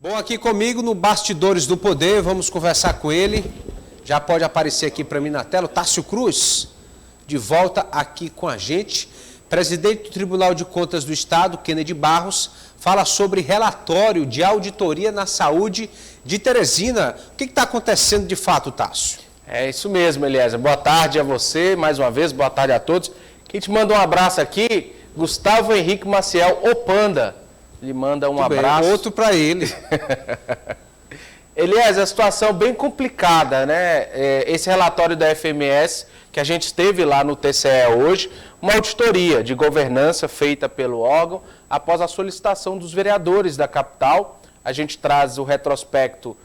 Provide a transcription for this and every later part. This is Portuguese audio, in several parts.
Bom, aqui comigo no Bastidores do Poder, vamos conversar com ele. Já pode aparecer aqui para mim na tela, o Tássio Cruz, de volta aqui com a gente. Presidente do Tribunal de Contas do Estado, Kennedy Barros, fala sobre relatório de auditoria na saúde de Teresina. O que está acontecendo de fato, Tássio? É isso mesmo, Eliezer. Boa tarde a você, mais uma vez, boa tarde a todos. Quem te manda um abraço aqui, Gustavo Henrique Maciel, o Panda. Ele manda um abraço. Outro para ele. Eliezer, a situação bem complicada, né? Esse relatório da FMS, que a gente esteve lá no TCE hoje, uma auditoria de governança feita pelo órgão após a solicitação dos vereadores da capital. A gente traz o retrospecto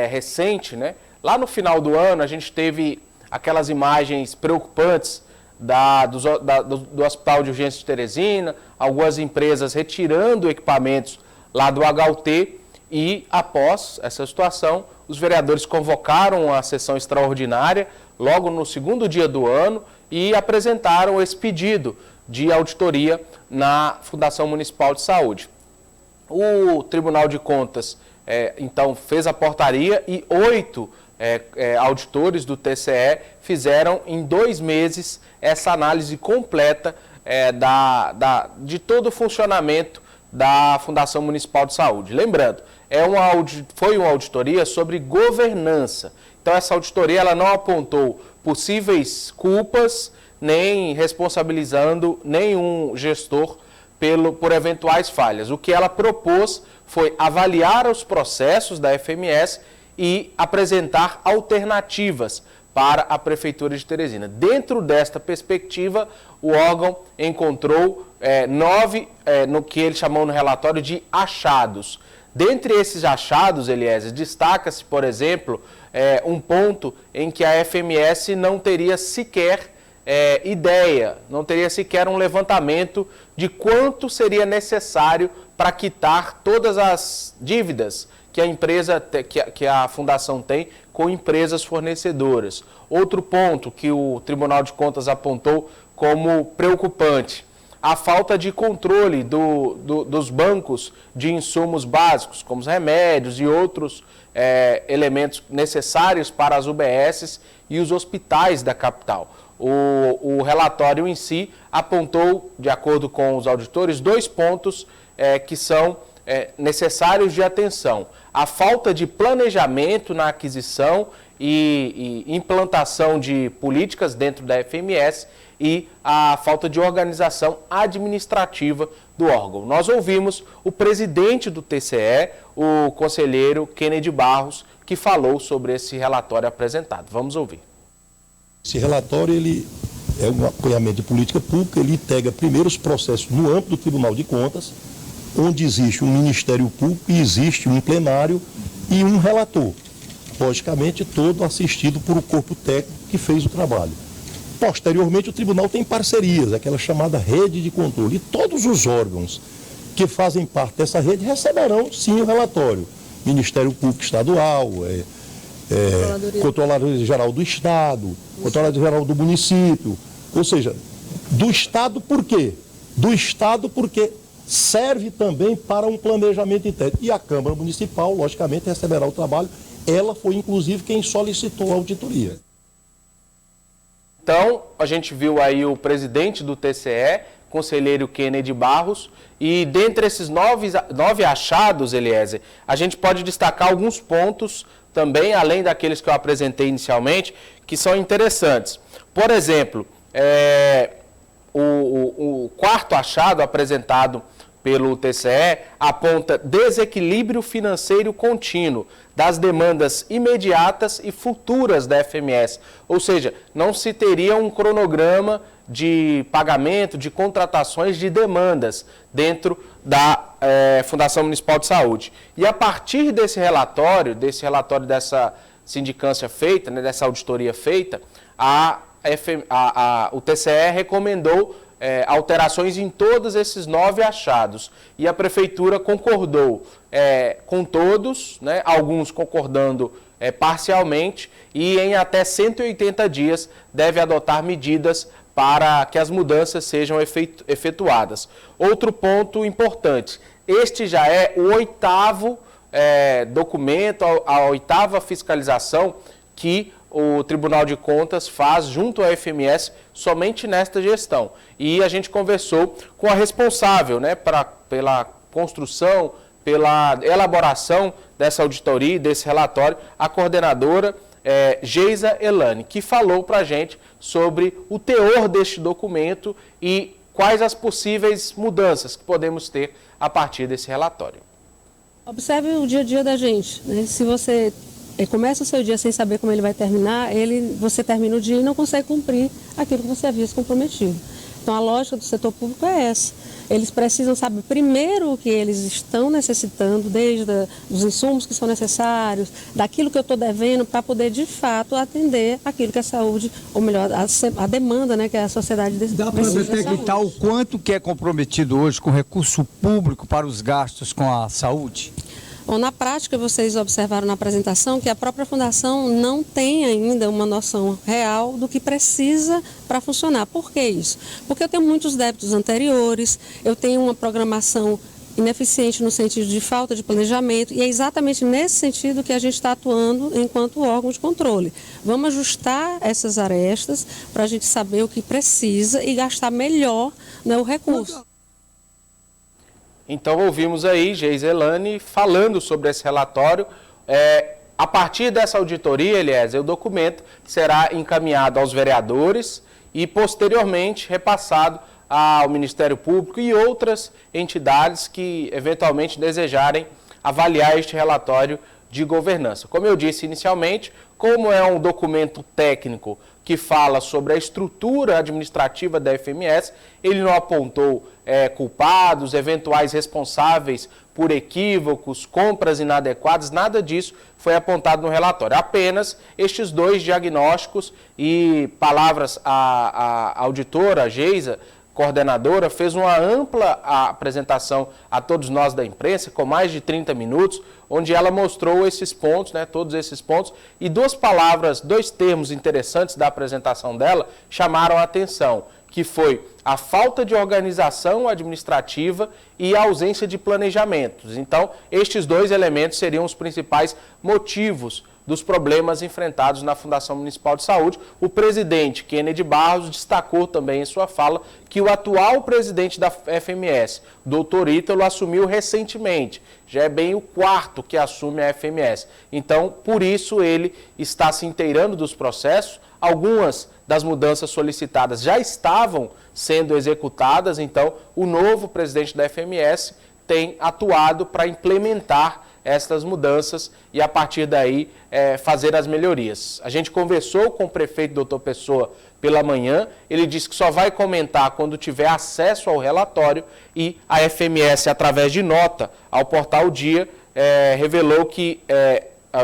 recente, né? Lá no final do ano, a gente teve aquelas imagens preocupantes do Hospital de Urgência de Teresina, algumas empresas retirando equipamentos lá do HUT, e após essa situação, os vereadores convocaram a sessão extraordinária logo no segundo dia do ano e apresentaram esse pedido de auditoria na Fundação Municipal de Saúde. O Tribunal de Contas, então, fez a portaria e 8 auditores do TCE fizeram em 2 meses essa análise completa de todo o funcionamento da Fundação Municipal de Saúde. Lembrando, foi uma auditoria sobre governança. Então, essa auditoria ela não apontou possíveis culpas, nem responsabilizando nenhum gestor por eventuais falhas. O que ela propôs foi avaliar os processos da FMS e apresentar alternativas para a Prefeitura de Teresina. Dentro desta perspectiva, o órgão encontrou 9, no que ele chamou no relatório de achados. Dentre esses achados, Eliezer, destaca-se, por exemplo, um ponto em que a FMS não teria sequer ideia, não teria sequer um levantamento de quanto seria necessário para quitar todas as dívidas que a Fundação tem com empresas fornecedoras. Outro ponto que o Tribunal de Contas apontou como preocupante: a falta de controle dos bancos de insumos básicos, como os remédios e outros elementos necessários para as UBSs e os hospitais da capital. O relatório em si apontou, de acordo com os auditores, 2 pontos que são necessários de atenção: a falta de planejamento na aquisição e implantação de políticas dentro da FMS e a falta de organização administrativa do órgão. Nós ouvimos o presidente do TCE, o conselheiro Kennedy Barros, que falou sobre esse relatório apresentado. Vamos ouvir. Esse relatório ele é um acompanhamento de política pública, ele integra primeiro os processos no âmbito do Tribunal de Contas, onde existe um Ministério Público e existe um plenário e um relator, logicamente todo assistido por um corpo técnico que fez o trabalho. Posteriormente, o tribunal tem parcerias, aquela chamada rede de controle, e todos os órgãos que fazem parte dessa rede receberão, sim, o relatório. Ministério Público Estadual, Controlador-Geral do Estado, Controlador-Geral do Município, ou seja, do Estado por quê? Do Estado porque serve também para um planejamento interno. E a Câmara Municipal, logicamente, receberá o trabalho. Ela foi, inclusive, quem solicitou a auditoria. Então, a gente viu aí o presidente do TCE, conselheiro Kennedy Barros, e dentre esses 9 achados, Eliezer, a gente pode destacar alguns pontos também, além daqueles que eu apresentei inicialmente, que são interessantes. Por exemplo, o quarto achado apresentado pelo TCE aponta desequilíbrio financeiro contínuo das demandas imediatas e futuras da FMS. Ou seja, não se teria um cronograma de pagamento, de contratações de demandas dentro da Fundação Municipal de Saúde. E a partir desse relatório dessa sindicância feita, né, dessa auditoria feita, o TCE recomendou alterações em todos esses 9 achados. E a Prefeitura concordou com todos, né, alguns concordando parcialmente, e em até 180 dias deve adotar medidas para que as mudanças sejam efetuadas. Outro ponto importante: este já é o 8º documento, a 8ª fiscalização que o Tribunal de Contas faz junto ao FMS somente nesta gestão. E a gente conversou com a responsável, né, pela construção, pela elaboração dessa auditoria e desse relatório, a coordenadora Geisa Elane, que falou para a gente sobre o teor deste documento e quais as possíveis mudanças que podemos ter a partir desse relatório. Observe o dia a dia da gente, né? Se você começa o seu dia sem saber como ele vai terminar, você termina o dia e não consegue cumprir aquilo que você havia se comprometido. Então a lógica do setor público é essa. Eles precisam saber primeiro o que eles estão necessitando, desde os insumos que são necessários, daquilo que eu estou devendo, para poder de fato atender aquilo que a saúde, ou melhor, a demanda, né, que a sociedade precisa. Dá para detectar o quanto que é comprometido hoje com recurso público para os gastos com a saúde? Bom, na prática, vocês observaram na apresentação que a própria Fundação não tem ainda uma noção real do que precisa para funcionar. Por que isso? Porque eu tenho muitos débitos anteriores, eu tenho uma programação ineficiente no sentido de falta de planejamento, e é exatamente nesse sentido que a gente está atuando enquanto órgão de controle. Vamos ajustar essas arestas para a gente saber o que precisa e gastar melhor, né, o recurso. Então ouvimos aí Geisa Elane falando sobre esse relatório. A partir dessa auditoria, Eliezer, o documento será encaminhado aos vereadores e posteriormente repassado ao Ministério Público e outras entidades que eventualmente desejarem avaliar este relatório de governança. Como eu disse inicialmente, como é um documento técnico que fala sobre a estrutura administrativa da FMS, ele não apontou culpados, eventuais responsáveis por equívocos, compras inadequadas, nada disso foi apontado no relatório. Apenas estes 2 diagnósticos e palavras, a auditora, a Geisa, coordenadora, fez uma ampla apresentação a todos nós da imprensa, com mais de 30 minutos, onde ela mostrou esses pontos, né, todos esses pontos, e 2 palavras, 2 termos interessantes da apresentação dela chamaram a atenção, que foi a falta de organização administrativa e a ausência de planejamentos. Então, estes 2 elementos seriam os principais motivos dos problemas enfrentados na Fundação Municipal de Saúde. O presidente Kennedy Barros destacou também em sua fala que o atual presidente da FMS, Dr. Ítalo, assumiu recentemente. Já é bem o 4º que assume a FMS. Então, por isso, ele está se inteirando dos processos. Algumas das mudanças solicitadas já estavam sendo executadas, então o novo presidente da FMS tem atuado para implementar estas mudanças e, a partir daí, fazer as melhorias. A gente conversou com o prefeito Dr. Pessoa pela manhã, ele disse que só vai comentar quando tiver acesso ao relatório, e a FMS, através de nota ao portal Dia, revelou que...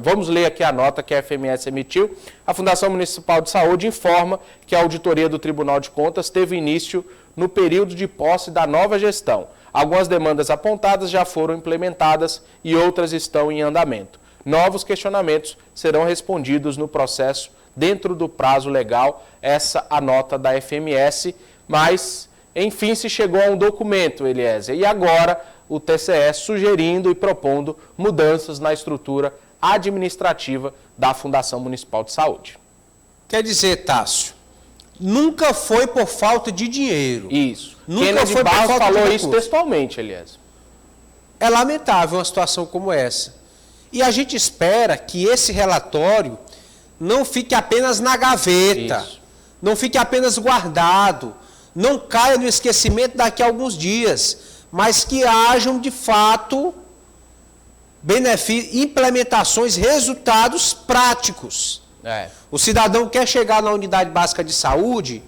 Vamos ler aqui a nota que a FMS emitiu. A Fundação Municipal de Saúde informa que a auditoria do Tribunal de Contas teve início no período de posse da nova gestão. Algumas demandas apontadas já foram implementadas e outras estão em andamento. Novos questionamentos serão respondidos no processo dentro do prazo legal. Essa a nota da FMS, mas enfim se chegou a um documento, Eliezer. E agora o TCE sugerindo e propondo mudanças na estrutura administrativa da Fundação Municipal de Saúde. Quer dizer, Tássio, nunca foi por falta de dinheiro. Isso. Nunca Kennedy foi por Barros falta falou de isso recurso. textualmente, aliás. É lamentável uma situação como essa. E a gente espera que esse relatório não fique apenas na gaveta, Isso. não fique apenas guardado, não caia no esquecimento daqui a alguns dias, mas que hajam, de fato, implementações, resultados práticos. O cidadão quer chegar na unidade básica de saúde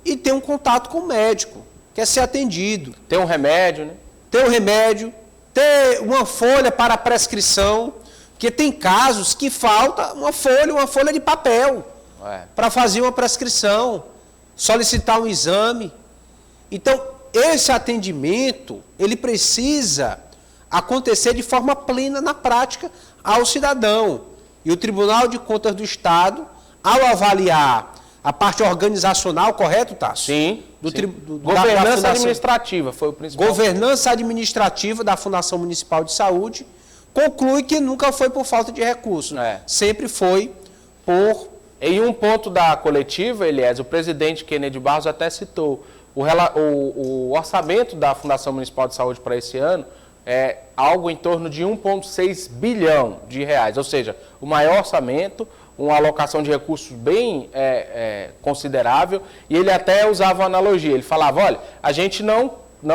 e ter um contato com o médico, quer ser atendido. Tem um remédio, né? Ter um remédio, ter uma folha para prescrição, porque tem casos que falta uma folha de papel para fazer uma prescrição, solicitar um exame. Então, esse atendimento, ele precisa acontecer de forma plena na prática ao cidadão. E o Tribunal de Contas do Estado, ao avaliar a parte organizacional, correto, Tássio? Sim. Governança administrativa foi o principal. Governança administrativa da Fundação Municipal de Saúde, conclui que nunca foi por falta de recurso. Sempre foi por... Em um ponto da coletiva, Elias, o presidente Kennedy Barros até citou o orçamento da Fundação Municipal de Saúde para esse ano é algo em torno de 1,6 bilhão de reais, ou seja, o maior orçamento, uma alocação de recursos bem considerável, e ele até usava uma analogia, ele falava, olha, a gente não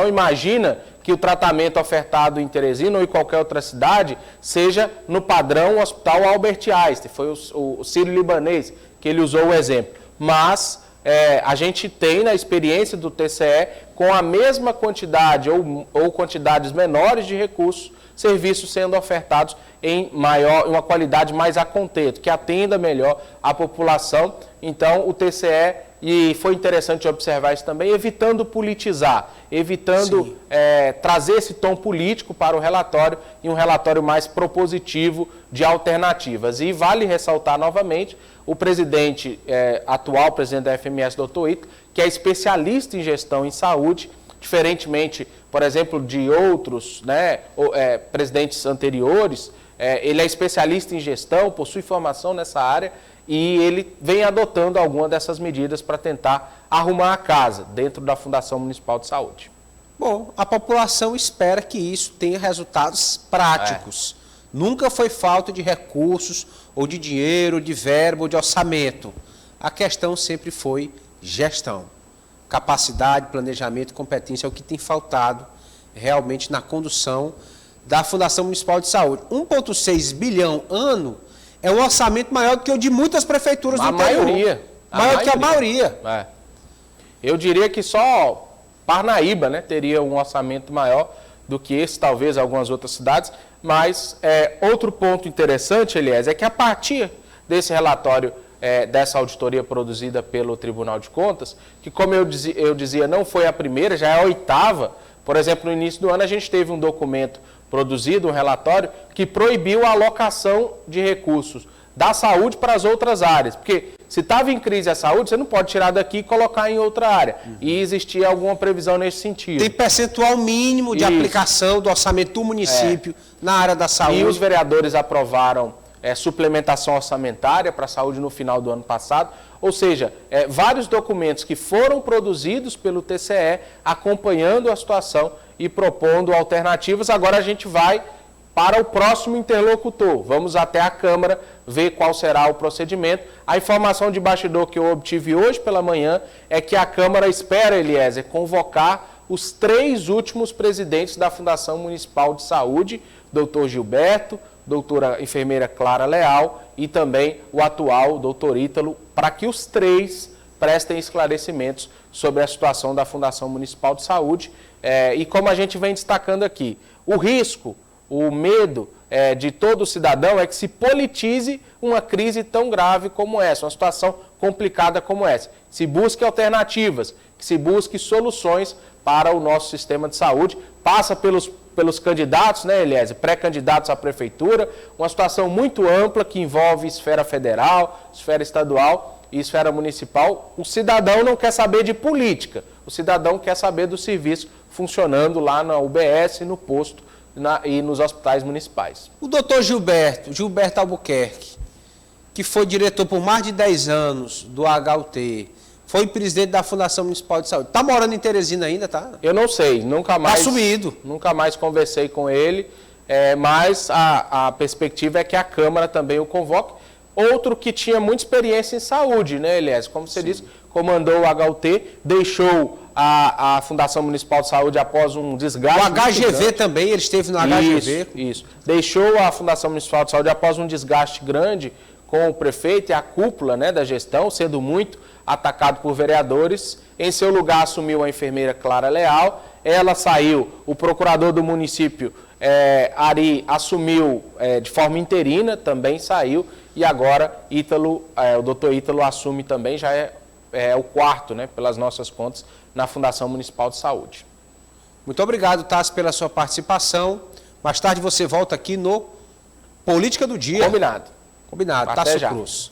imagina que o tratamento ofertado em Teresina ou em qualquer outra cidade seja no padrão Hospital Albert Einstein, foi o Sírio-Libanês que ele usou o exemplo, mas a gente tem na experiência do TCE com a mesma quantidade ou quantidades menores de recursos, serviços sendo ofertados em uma qualidade mais a contento, que atenda melhor a população. Então, o TCE, e foi interessante observar isso também, evitando politizar, evitando trazer esse tom político para o relatório e um relatório mais propositivo de alternativas. E vale ressaltar novamente o presidente, atual presidente da FMS, Dr. Ítalo, que é especialista em gestão em saúde, diferentemente, por exemplo, de outros presidentes anteriores, ele é especialista em gestão, possui formação nessa área e ele vem adotando alguma dessas medidas para tentar arrumar a casa dentro da Fundação Municipal de Saúde. Bom, a população espera que isso tenha resultados práticos. Nunca foi falta de recursos, ou de dinheiro, de verbo, ou de orçamento. A questão sempre foi gestão. Capacidade, planejamento, competência é o que tem faltado realmente na condução da Fundação Municipal de Saúde. 1,6 bilhão ano é um orçamento maior do que o de muitas prefeituras do interior. Maior que a maioria. Eu diria que só Parnaíba, teria um orçamento maior do que esse, talvez algumas outras cidades, mas outro ponto interessante, Elias, é que a partir desse relatório, dessa auditoria produzida pelo Tribunal de Contas, que como eu dizia, não foi a primeira, já é a 8ª, por exemplo, no início do ano a gente teve um documento produzido, um relatório, que proibiu a alocação de recursos da saúde para as outras áreas, porque se estava em crise a saúde, você não pode tirar daqui e colocar em outra área, e existia alguma previsão nesse sentido. Tem percentual mínimo de aplicação do orçamento do município na área da saúde. E os vereadores aprovaram suplementação orçamentária para a saúde no final do ano passado, ou seja, vários documentos que foram produzidos pelo TCE acompanhando a situação e propondo alternativas. Agora a gente vai para o próximo interlocutor. Vamos até a Câmara ver qual será o procedimento. A informação de bastidor que eu obtive hoje pela manhã é que a Câmara espera, Eliezer, convocar os 3 últimos presidentes da Fundação Municipal de Saúde, Dr. Gilberto, doutora enfermeira Clara Leal e também o atual doutor Ítalo, para que os 3 prestem esclarecimentos sobre a situação da Fundação Municipal de Saúde. E como a gente vem destacando aqui, o risco, o medo de todo cidadão é que se politize uma crise tão grave como essa, uma situação complicada como essa. Se busque alternativas, que se busque soluções para o nosso sistema de saúde, passa pelos candidatos, Eliezer, pré-candidatos à prefeitura, uma situação muito ampla que envolve esfera federal, esfera estadual e esfera municipal. O cidadão não quer saber de política, o cidadão quer saber do serviço funcionando lá na UBS, no posto e nos hospitais municipais. O doutor Gilberto Albuquerque, que foi diretor por mais de 10 anos do HUT, foi presidente da Fundação Municipal de Saúde. Está morando em Teresina ainda, tá? Eu não sei, nunca mais... Está sumido. Nunca mais conversei com ele, mas a perspectiva é que a Câmara também o convoque. Outro que tinha muita experiência em saúde, Elias? Como você disse, comandou o HUT, deixou a Fundação Municipal de Saúde após um desgaste... O HGV também, ele esteve no HGV. Isso. Deixou a Fundação Municipal de Saúde após um desgaste grande com o prefeito e a cúpula da gestão, sendo muito atacado por vereadores. Em seu lugar assumiu a enfermeira Clara Leal, ela saiu, o procurador do município, Ari, assumiu de forma interina, também saiu, e agora o doutor Ítalo assume também, já é o 4º, pelas nossas contas, na Fundação Municipal de Saúde. Muito obrigado, Tássio, pela sua participação. Mais tarde você volta aqui no Política do Dia. Combinado. Tássio Cruz.